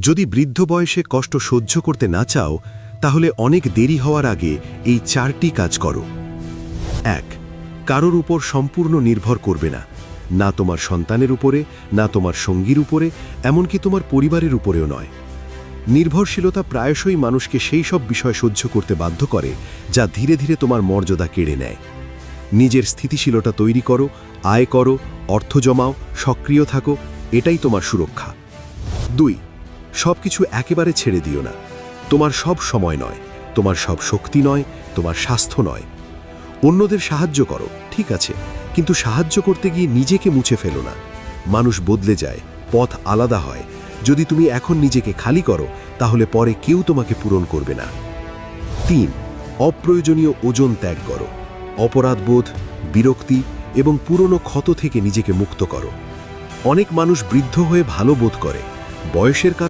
যদি বৃদ্ধ বয়সে কষ্ট সহ্য করতে না চাও তাহলে অনেক দেরি হওয়ার আগে এই 4টি কাজ করো। 1. কারোর উপর সম্পূর্ণ নির্ভর করবে না, না তোমার সন্তানের উপরে, না তোমার সঙ্গীর উপরে, এমনকি তোমার পরিবারের উপরেও নয়। নির্ভরশীলতা প্রায়শই মানুষকে সেই সব বিষয় সহ্য করতে বাধ্য করে যা ধীরে ধীরে তোমার মর্যাদা কেড়ে নেয়। নিজের স্থিতিশীলতা তৈরি করো, আয় করো, অর্থ জমাও, সক্রিয় থাকো, এটাই তোমার সুরক্ষা। 2. সবকিছু একেবারে ছেড়ে দিও না। তোমার সব সময় নয়, তোমার সব শক্তি নয়, তোমার স্বাস্থ্য নয়। অন্যদের সাহায্য করো, ঠিক আছে, কিন্তু সাহায্য করতে গিয়ে নিজেকে মুছে ফেলো না। মানুষ বদলে যায়, পথ আলাদা হয়। যদি তুমি এখন নিজেকে খালি করো তাহলে পরে কেউ তোমাকে পূরণ করবে না। 3. অপ্রয়োজনীয় ওজন ত্যাগ করো। অপরাধবোধ, বিরক্তি এবং পুরনো ক্ষত থেকে নিজেকে মুক্ত করো। অনেক মানুষ বৃদ্ধ হয়ে ভালো বোধ করে, বয়সের কারণে